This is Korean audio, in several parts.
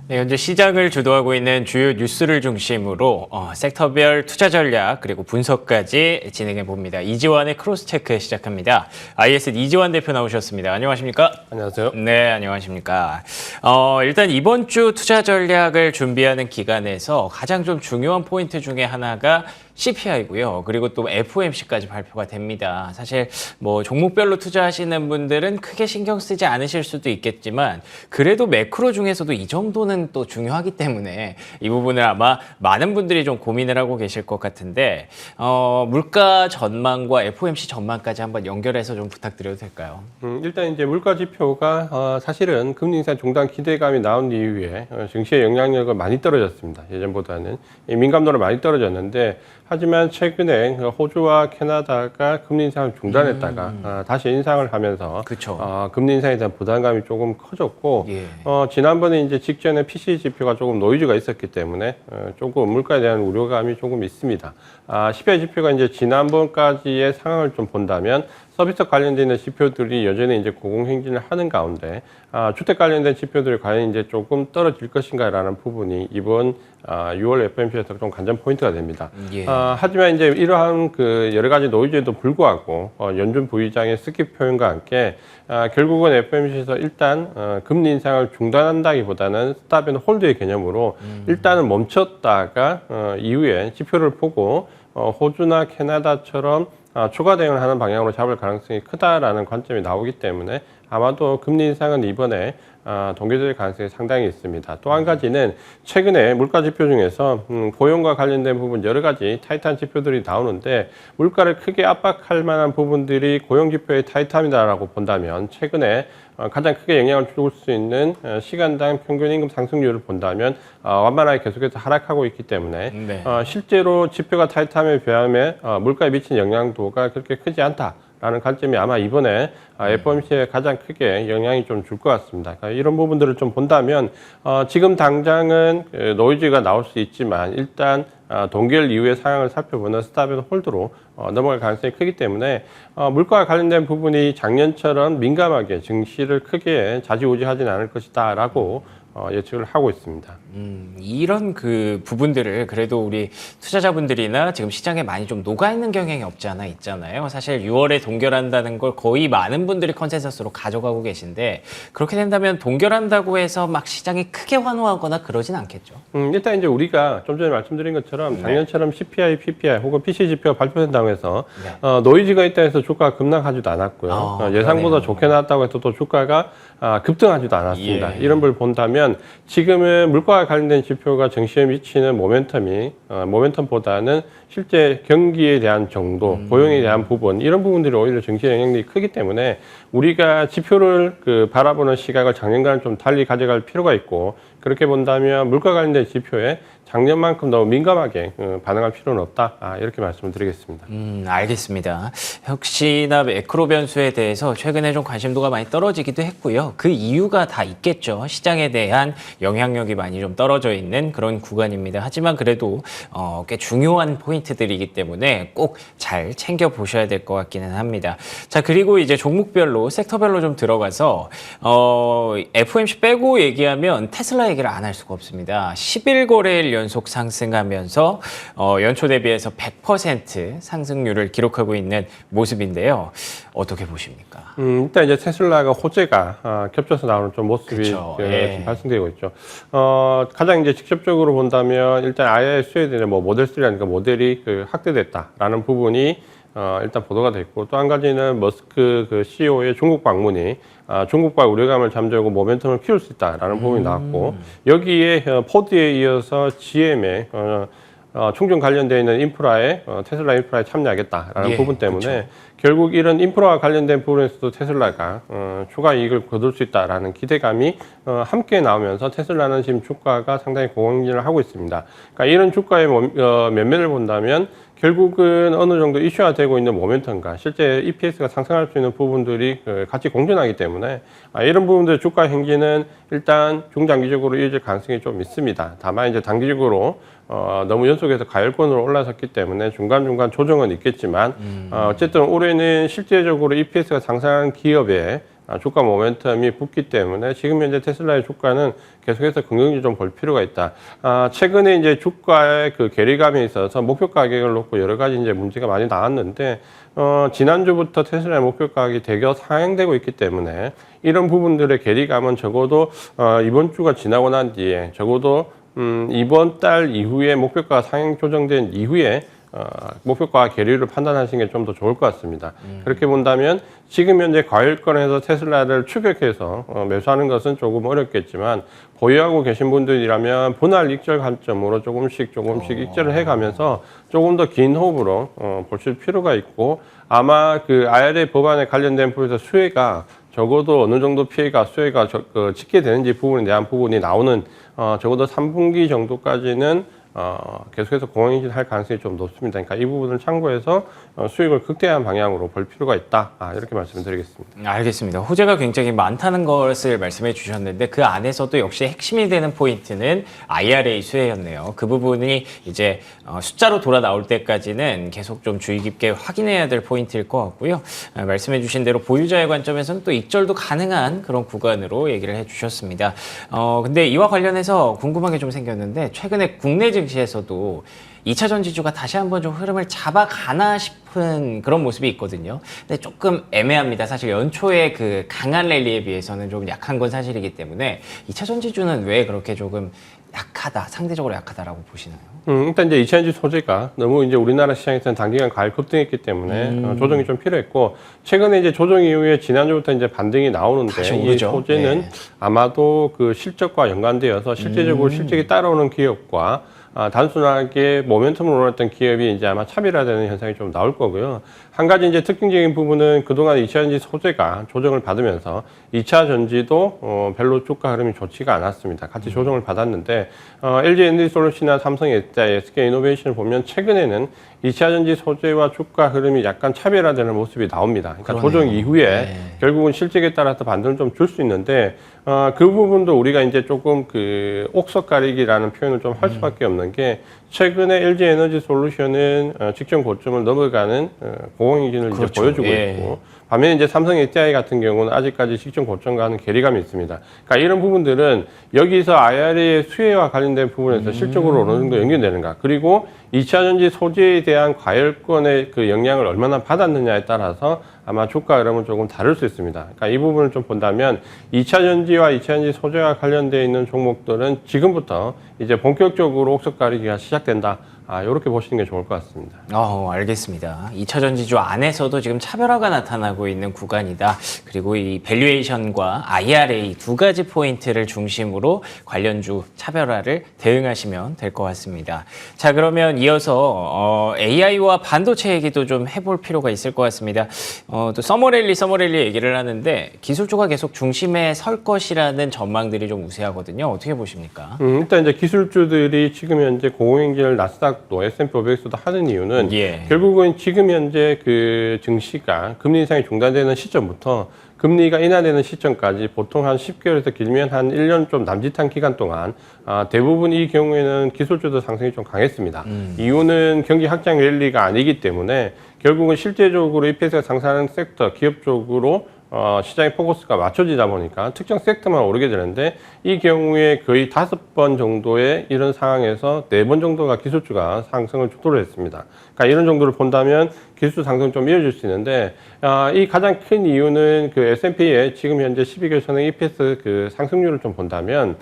네, 현재 시장을 주도하고 있는 주요 뉴스를 중심으로 섹터별 투자 전략 그리고 분석까지 진행해 봅니다. 이지환의 크로스 체크 시작합니다. IS 이지환 대표 나오셨습니다. 안녕하십니까? 안녕하세요. 네, 안녕하십니까? 일단 이번 주 투자 전략을 준비하는 기간에서 가장 좀 중요한 포인트 중에 하나가 CPI고요. 그리고 또 FOMC까지 발표가 됩니다. 사실 뭐 종목별로 투자하시는 분들은 크게 신경 쓰지 않으실 수도 있겠지만 그래도 매크로 중에서도 이 정도는 또 중요하기 때문에 이 부분을 아마 많은 분들이 좀 고민을 하고 계실 것 같은데 물가 전망과 FOMC 전망까지 한번 연결해서 좀 부탁드려도 될까요? 일단 이제 물가 지표가 사실은 금리 인상 종단 기대감이 나온 이후에 증시의 영향력은 많이 떨어졌습니다. 예전보다는 민감도는 많이 떨어졌는데 하지만 최근에 호주와 캐나다가 금리 인상을 중단했다가 다시 인상을 하면서 금리 인상에 대한 부담감이 조금 커졌고 지난번에 이제 직전에 PCE 지표가 조금 노이즈가 있었기 때문에 조금 물가에 대한 우려감이 조금 있습니다. CPI 지표가 이제 지난번까지의 상황을 좀 본다면 서비스 관련된 있는 지표들이 여전히 이제 고공행진을 하는 가운데 주택 관련된 지표들이 과연 이제 조금 떨어질 것인가라는 부분이 이번 6월 FOMC에서 좀 관전 포인트가 됩니다. 하지만 이제 이러한 그 여러 가지 노이즈에도 불구하고 연준 부의장의 스킵 표현과 함께 결국은 FOMC에서 일단 금리 인상을 중단한다기보다는 스탑 앤 홀드의 개념으로 일단은 멈췄다가 이후에 지표를 보고 호주나 캐나다처럼 추가 대응을 하는 방향으로 잡을 가능성이 크다라는 관점이 나오기 때문에 아마도 금리 인상은 이번에 동결될 가능성이 상당히 있습니다. 또 한 가지는 최근에 물가 지표 중에서 고용과 관련된 부분 여러 가지 타이트한 지표들이 나오는데 물가를 크게 압박할 만한 부분들이 고용 지표의 타이트함이다라고 본다면 최근에 가장 크게 영향을 줄 수 있는 시간당 평균 임금 상승률을 본다면 완만하게 계속해서 하락하고 있기 때문에 실제로 지표가 타이트함에 비하면 물가에 미친 영향도가 그렇게 크지 않다. 라는 관점이 아마 이번에 FOMC에 가장 크게 영향이 좀 줄 것 같습니다. 그러니까 이런 부분들을 좀 본다면 지금 당장은 노이즈가 나올 수 있지만 일단 동결 이후의 상황을 살펴보는 스탑 앤 홀드로 넘어갈 가능성이 크기 때문에 물가와 관련된 부분이 작년처럼 민감하게 증시를 크게 좌지우지하지는 않을 것이다 라고 예측을 하고 있습니다. 이런 그 부분들을 그래도 우리 투자자분들이나 지금 시장에 많이 좀 녹아있는 경향이 없지 않아 있잖아요. 사실 6월에 동결한다는 걸 거의 많은 분들이 컨센서스로 가져가고 계신데 그렇게 된다면 동결한다고 해서 막 시장이 크게 환호하거나 그러진 않겠죠? 일단 이제 우리가 좀 전에 말씀드린 것처럼 작년처럼 CPI, PPI 혹은 PCE 지표가 발표된다고 해서 노이즈가 있다 해서 주가가 급락하지도 않았고요. 예상보다 좋게 나왔다고 해서 또 주가가 급등하지도 않았습니다. 이런 걸 본다면 지금은 물가와 관련된 지표가 증시에 미치는 모멘텀보다는 실제 경기에 대한 정도, 고용에 대한 부분 이런 부분들이 오히려 증시에 영향력이 크기 때문에 우리가 지표를 바라보는 시각을 작년과는 좀 달리 가져갈 필요가 있고 그렇게 본다면 물가 관련된 지표에 작년만큼 너무 민감하게 반응할 필요는 없다. 이렇게 말씀을 드리겠습니다. 알겠습니다. 혹시나 매크로 변수에 대해서 최근에 좀 관심도가 많이 떨어지기도 했고요. 그 이유가 다 있겠죠. 시장에 대한 영향력이 많이 좀 떨어져 있는 그런 구간입니다. 하지만 그래도 꽤 중요한 포인트들이기 때문에 꼭 잘 챙겨 보셔야 될 것 같기는 합니다. 자, 그리고 이제 종목별로 섹터별로 좀 들어가서 FOMC 빼고 얘기하면 테슬라 얘기를 안 할 수가 없습니다. 11거래일 연속 상승하면서 연초 대비해서 100% 상승률을 기록하고 있는 모습인데요. 어떻게 보십니까? 일단 이제 테슬라가 호재가 겹쳐서 나오는 좀 모습이 지금 발생되고 있죠. 가장 이제 직접적으로 본다면 일단 iOS 스웨덴의 모델 3라는 모델이 확대됐다라는 부분이 일단 보도가 됐고 또 한 가지는 머스크 CEO의 중국 방문이 중국과 우려감을 잠재우고 모멘텀을 키울 수 있다라는 부분이 나왔고 여기에 포드에 이어서 GM의 충전 관련되어 있는 인프라에 테슬라 인프라에 참여하겠다라는 부분 때문에 결국 이런 인프라와 관련된 부분에서도 테슬라가 추가 이익을 거둘 수 있다라는 기대감이 함께 나오면서 테슬라는 지금 주가가 상당히 고공행진을 하고 있습니다. 그러니까 이런 주가의 면면을 본다면 결국은 어느 정도 이슈화되고 있는 모멘텀과 실제 EPS가 상승할 수 있는 부분들이 같이 공존하기 때문에 이런 부분들의 주가 행진은 일단 중장기적으로 이어질 가능성이 좀 있습니다. 다만 이제 단기적으로 너무 연속해서 가열권으로 올라섰기 때문에 중간중간 조정은 있겠지만 어쨌든 올해는 실제적으로 EPS가 상승한 기업의 주가 모멘텀이 붙기 때문에 지금 현재 테슬라의 주가는 계속해서 긍정적으로 좀 볼 필요가 있다. 최근에 이제 주가의 그 괴리감에 있어서 목표 가격을 놓고 여러 가지 이제 문제가 많이 나왔는데, 지난주부터 테슬라의 목표 가격이 대거 상향되고 있기 때문에 이런 부분들의 괴리감은 적어도 이번 주가 지나고 난 뒤에 적어도 이번 달 이후에 목표가가 상향 조정된 이후에 목표가 계류를 판단하시는 게 좀 더 좋을 것 같습니다. 그렇게 본다면 지금 현재 과열권에서 테슬라를 추격해서 매수하는 것은 조금 어렵겠지만 보유하고 계신 분들이라면 분할 익절 관점으로 조금씩 익절을 해가면서 조금 더 긴 호흡으로 보실 필요가 있고, 아마 그 IRA 법안에 관련된 부분에서 수혜가 적어도 어느 정도 수혜가 찍게 되는지 부분에 대한 부분이 나오는 적어도 3분기 정도까지는 계속해서 공황행진 할 가능성이 좀 높습니다. 그러니까 이 부분을 참고해서 수익을 극대화한 방향으로 볼 필요가 있다. 이렇게 말씀을 드리겠습니다. 알겠습니다. 호재가 굉장히 많다는 것을 말씀해 주셨는데 그 안에서도 역시 핵심이 되는 포인트는 IRA 수혜였네요. 그 부분이 이제 숫자로 돌아 나올 때까지는 계속 좀 주의 깊게 확인해야 될 포인트일 것 같고요. 말씀해 주신 대로 보유자의 관점에서는 또 익절도 가능한 그런 구간으로 얘기를 해 주셨습니다. 근데 이와 관련해서 궁금한 게 좀 생겼는데, 최근에 국내 증시에서도 2차 전지주가 다시 한번 좀 흐름을 잡아가나 싶은 그런 모습이 있거든요. 근데 조금 애매합니다. 사실 연초에 그 강한 랠리에 비해서는 좀 약한 건 사실이기 때문에 2차 전지주는 왜 그렇게 조금 약하다, 상대적으로 약하다라고 보시나요? 일단 이제 2차 전지 소재가 너무 이제 우리나라 시장에서는 단기간 과열 급등했기 때문에 조정이 좀 필요했고, 최근에 이제 조정 이후에 지난주부터 이제 반등이 나오는데 이 소재는 아마도 그 실적과 연관되어서 실제적으로 실적이 따라오는 기업과 단순하게 모멘텀을 올랐던 기업이 이제 아마 차별화되는 현상이 좀 나올 거고요. 한 가지 이제 특징적인 부분은 그동안 2차 전지 소재가 조정을 받으면서 2차 전지도 별로 주가 흐름이 좋지가 않았습니다. 같이 조정을 받았는데 LG 에너지솔루션이나 삼성 SK 이노베이션을 보면 최근에는 2차 전지 소재와 주가 흐름이 약간 차별화되는 모습이 나옵니다. 그러니까 조정 이후에 결국은 실적에 따라서 반등을 좀 줄 수 있는데 그 부분도 우리가 이제 조금 그 옥석 가리기라는 표현을 좀 할 수밖에 없는 게, 최근에 LG 에너지 솔루션은 직전 고점을 넘어가는 공황행진을 이제 보여주고 있고, 반면에 이제 삼성 SDI 같은 경우는 아직까지 직전 고점과는 괴리감이 있습니다. 그러니까 이런 부분들은 여기서 IRA의 수혜와 관련된 부분에서 실적으로 어느 정도 연결되는가, 그리고 2차 전지 소재에 대한 과열권의 그 영향을 얼마나 받았느냐에 따라서 아마 주가 흐름은 조금 다를 수 있습니다. 그러니까 이 부분을 좀 본다면 2차 전지와 2차 전지 소재와 관련되어 있는 종목들은 지금부터 이제 본격적으로 옥석 가리기가 시작된다. 이렇게 보시는 게 좋을 것 같습니다. 알겠습니다. 2차 전지주 안에서도 지금 차별화가 나타나고 있는 구간이다. 그리고 이 밸류에이션과 IRA 두 가지 포인트를 중심으로 관련주 차별화를 대응하시면 될 것 같습니다. 자, 그러면 이어서 AI와 반도체 얘기도 좀 해볼 필요가 있을 것 같습니다. 또 서머랠리 얘기를 하는데 기술주가 계속 중심에 설 것이라는 전망들이 좀 우세하거든요. 어떻게 보십니까? 일단 이제 기술주들이 지금 현재 고공행진을 나스닥 또 S&P 500에서도 하는 이유는 결국은 지금 현재 그 증시가 금리 인상이 중단되는 시점부터 금리가 인하되는 시점까지 보통 한 10개월에서 길면 한 1년 좀 남짓한 기간 동안 대부분 이 경우에는 기술주도 상승이 좀 강했습니다. 이유는 경기 확장 랠리가 아니기 때문에 결국은 실제적으로 EPS가 상승하는 섹터, 기업 쪽으로 시장의 포커스가 맞춰지다 보니까 특정 섹터만 오르게 되는데, 이 경우에 거의 5번 정도의 이런 상황에서 4번 정도가 기술주가 상승을 주도를 했습니다. 그러니까 이런 정도를 본다면 기술주 상승 좀 이어질 수 있는데, 이 가장 큰 이유는 그 S&P의 지금 현재 12개월 선행 EPS 그 상승률을 좀 본다면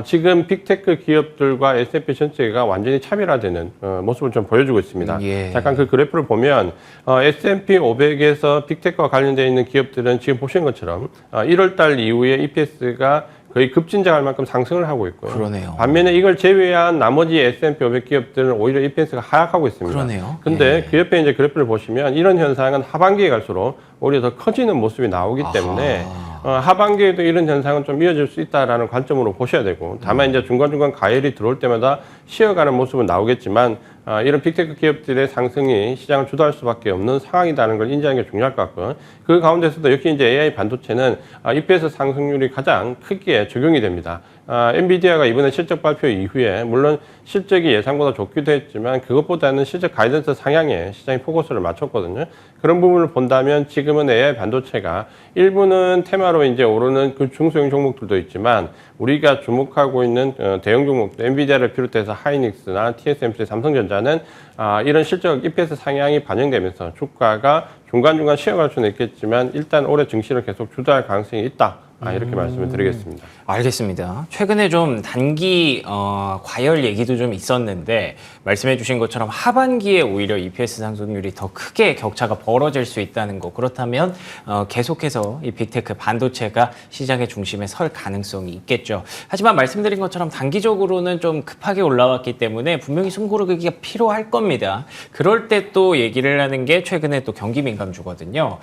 지금 빅테크 기업들과 S&P 전체가 완전히 차별화되는 모습을 좀 보여주고 있습니다. 잠깐 그 그래프를 보면 S&P 500에서 빅테크와 관련되어 있는 기업들은 지금 보시는 것처럼 1월 달 이후에 EPS가 거의 급진작할 만큼 상승을 하고 있고요. 그러네요. 반면에 이걸 제외한 나머지 S&P 500 기업들은 오히려 EPS가 하락하고 있습니다. 그러네요. 근데 그 옆에 이제 그래프를 보시면 이런 현상은 하반기에 갈수록 오히려 더 커지는 모습이 나오기 때문에 하반기에도 이런 현상은 좀 이어질 수 있다라는 관점으로 보셔야 되고, 다만 이제 중간중간 가열이 들어올 때마다 쉬어가는 모습은 나오겠지만 이런 빅테크 기업들의 상승이 시장을 주도할 수밖에 없는 상황이라는 걸 인지하는 게 중요할 것 같고요. 그 가운데서도 역시 이제 AI 반도체는 EPS 상승률이 가장 크게 적용이 됩니다. 엔비디아가 이번에 실적 발표 이후에 물론 실적이 예상보다 좋기도 했지만 그것보다는 실적 가이던스 상향에 시장이 포커스를 맞췄거든요. 그런 부분을 본다면 지금은 AI 반도체가 일부는 테마로 이제 오르는 그 중소형 종목들도 있지만 우리가 주목하고 있는 대형 종목, 엔비디아를 비롯해서 하이닉스나 TSMC, 삼성전자는 이런 실적 EPS 상향이 반영되면서 주가가 중간중간 쉬어갈 수는 있겠지만 일단 올해 증시를 계속 주도할 가능성이 있다. 이렇게 말씀을 드리겠습니다. 알겠습니다. 최근에 좀 단기 과열 얘기도 좀 있었는데 말씀해 주신 것처럼 하반기에 오히려 EPS 상승률이 더 크게 격차가 벌어질 수 있다는 거. 그렇다면 계속해서 이 빅테크 반도체가 시장의 중심에 설 가능성이 있겠죠. 하지만 말씀드린 것처럼 단기적으로는 좀 급하게 올라왔기 때문에 분명히 숨고르기가 필요할 겁니다. 그럴 때 또 얘기를 하는 게 최근에 또 경기 민감주거든요.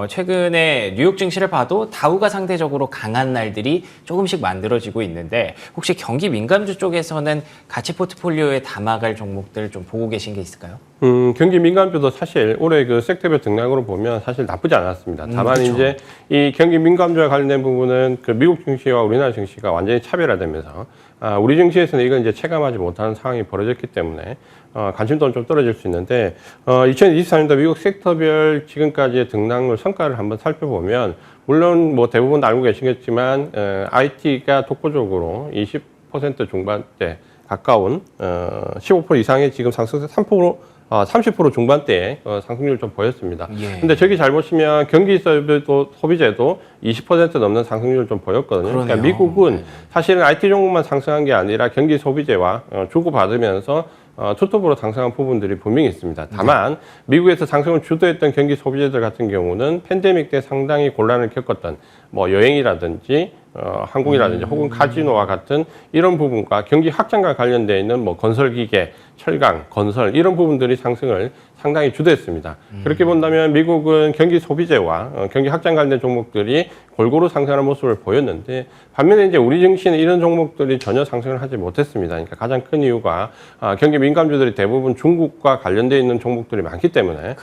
최근에 뉴욕 증시를 봐도 다우가 상대적으로 강한 날들이 조금씩 만들어지고 있는데 혹시 경기 민감주 쪽에서는 가치 포트폴리오에 담아갈 종목들 좀 보고 계신 게 있을까요? 경기 민감주도 사실 올해 그 섹터별 등락으로 보면 사실 나쁘지 않았습니다. 다만 그렇죠. 이제 이 경기 민감주와 관련된 부분은 그 미국 증시와 우리나라 증시가 완전히 차별화되면서 우리 증시에서는 이건 이제 체감하지 못하는 상황이 벌어졌기 때문에 관심도는 좀 떨어질 수 있는데 2024년도 미국 섹터별 지금까지의 등락률 성과를 한번 살펴보면 물론 뭐 대부분 알고 계시겠지만 IT가 독보적으로 20% 중반대 가까운 15% 이상의 지금 상승세 30% 중반대에 상승률을 좀 보였습니다. 예. 근데 저기 잘 보시면 경기 소비재도 20% 넘는 상승률을 좀 보였거든요. 그러네요. 그러니까 미국은 네. 사실은 IT 종목만 상승한 게 아니라 경기 소비재와 주고받으면서 투톱으로 상승한 부분들이 분명히 있습니다. 다만 미국에서 상승을 주도했던 경기 소비재들 같은 경우는 팬데믹 때 상당히 곤란을 겪었던 뭐 여행이라든지 항공이라든지 혹은 카지노와 같은 이런 부분과 경기 확장과 관련되어 있는 뭐 건설기계, 철강, 건설 이런 부분들이 상승을 상당히 주도했습니다. 그렇게 본다면 미국은 경기 소비재와 경기 확장 관련 종목들이 골고루 상승하는 모습을 보였는데 반면에 이제 우리 증시는 이런 종목들이 전혀 상승을 하지 못했습니다. 그러니까 가장 큰 이유가 경기 민감주들이 대부분 중국과 관련되어 있는 종목들이 많기 때문에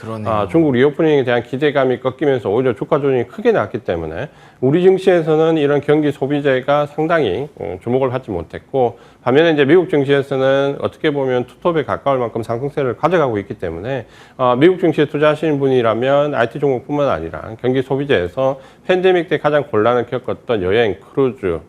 중국 리오프닝에 대한 기대감이 꺾이면서 오히려 주가 조정이 크게 났기 때문에 우리 증시에서는 이런 경기 소비재가 상당히 주목을 받지 못했고 반면에 이제 미국 증시에서는 어떻게 보면 투톱에 가까울 만큼 상승세를 가져가고 있기 때문에 미국 증시에 투자하시는 분이라면 IT 종목뿐만 아니라 경기 소비재에서 팬데믹 때 가장 곤란을 겪었던 여행, 크루즈,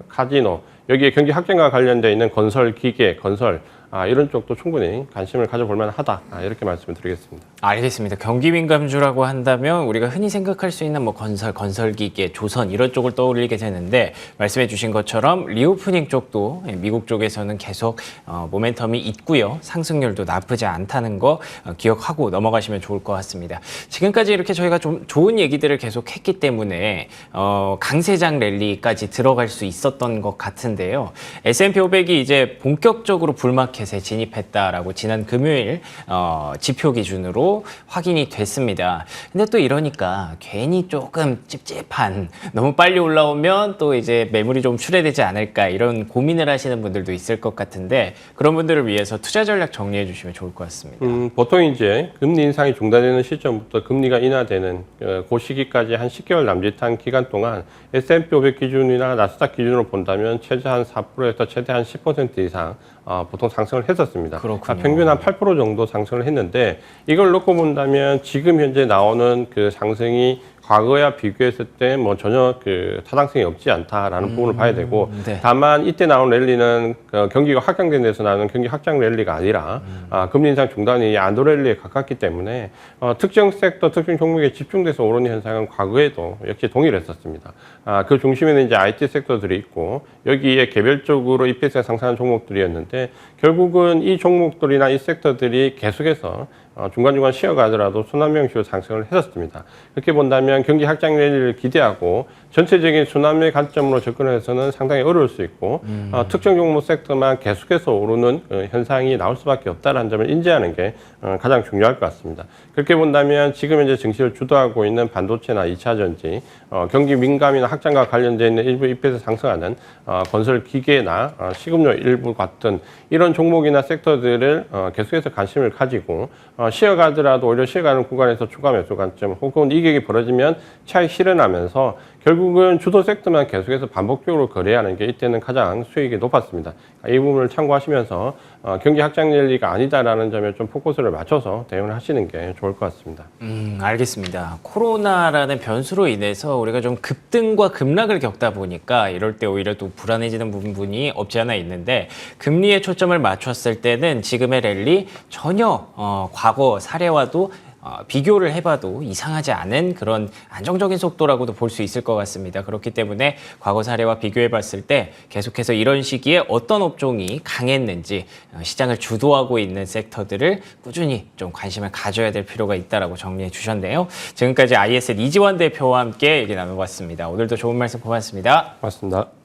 카지노 여기에 경기 확장과 관련되어 있는 건설, 기계, 건설 이런 쪽도 충분히 관심을 가져볼 만하다 이렇게 말씀을 드리겠습니다. 알겠습니다. 경기 민감주라고 한다면 우리가 흔히 생각할 수 있는 뭐 건설기계, 조선 이런 쪽을 떠올리게 되는데 말씀해 주신 것처럼 리오프닝 쪽도 미국 쪽에서는 계속 모멘텀이 있고요. 상승률도 나쁘지 않다는 거 기억하고 넘어가시면 좋을 것 같습니다. 지금까지 이렇게 저희가 좀 좋은 얘기들을 계속 했기 때문에 강세장 랠리까지 들어갈 수 있었던 것 같은데요. S&P 500이 이제 본격적으로 불마켓에 진입했다라고 지난 금요일 지표 기준으로 확인이 됐습니다. 근데 또 이러니까 괜히 조금 찝찝한 너무 빨리 올라오면 또 이제 매물이 좀 출회되지 않을까 이런 고민을 하시는 분들도 있을 것 같은데 그런 분들을 위해서 투자 전략 정리해 주시면 좋을 것 같습니다. 보통 이제 금리 인상이 중단되는 시점부터 금리가 인하되는 그 시기까지 한 10개월 남짓한 기간 동안 S&P 500 기준이나 나스닥 기준으로 본다면 최대 한 4%에서 최대 한 10% 이상 보통 상승을 했었습니다. 그렇군요. 평균 한 8% 정도 상승을 했는데 이걸 놓고 본다면 지금 현재 나오는 그 상승이 과거와 비교했을 때 뭐 전혀 그 타당성이 없지 않다라는 부분을 봐야 되고 네. 다만 이때 나온 랠리는 경기가 확장된 데서 나는 경기 확장 랠리가 아니라 금리 인상 중단이 안도 랠리에 가깝기 때문에 특정 섹터, 특정 종목에 집중돼서 오르는 현상은 과거에도 역시 동일했었습니다. 그 중심에는 이제 IT 섹터들이 있고 여기에 개별적으로 EPS가 상승한 종목들이었는데 결국은 이 종목들이나 이 섹터들이 계속해서 중간중간 쉬어가더라도 순환 매형식으로 상승을 했었습니다. 그렇게 본다면 경기 확장 랠리를 기대하고 전체적인 순환매 관점으로 접근해서는 상당히 어려울 수 있고 특정 종목 섹터만 계속해서 오르는 현상이 나올 수밖에 없다는 점을 인지하는 게 가장 중요할 것 같습니다. 그렇게 본다면 지금 현재 증시를 주도하고 있는 반도체나 2차전지, 경기 민감이나 확장과 관련되어 있는 일부 입에서 상승하는 건설 기계나 식음료 일부 같은 이런 종목이나 섹터들을 계속해서 관심을 가지고 쉬어가더라도 오히려 쉬어가는 구간에서 추가 매수 관점 혹은 이격이 벌어지면 차익 실현하면서 결국은 주도 섹터만 계속해서 반복적으로 거래하는 게 이때는 가장 수익이 높았습니다. 이 부분을 참고하시면서 경기 확장 랠리가 아니다라는 점에 좀 포커스를 맞춰서 대응을 하시는 게 좋을 것 같습니다. 알겠습니다. 코로나라는 변수로 인해서 우리가 좀 급등과 급락을 겪다 보니까 이럴 때 오히려 또 불안해지는 부분이 없지 않아 있는데 금리에 초점을 맞췄을 때는 지금의 랠리 전혀 과거 사례와도 비교를 해봐도 이상하지 않은 그런 안정적인 속도라고도 볼 수 있을 것 같습니다. 그렇기 때문에 과거 사례와 비교해봤을 때 계속해서 이런 시기에 어떤 업종이 강했는지 시장을 주도하고 있는 섹터들을 꾸준히 좀 관심을 가져야 될 필요가 있다라고 정리해 주셨네요. 지금까지 ISL 이지원 대표와 함께 얘기 나눠봤습니다. 오늘도 좋은 말씀 고맙습니다. 고맙습니다.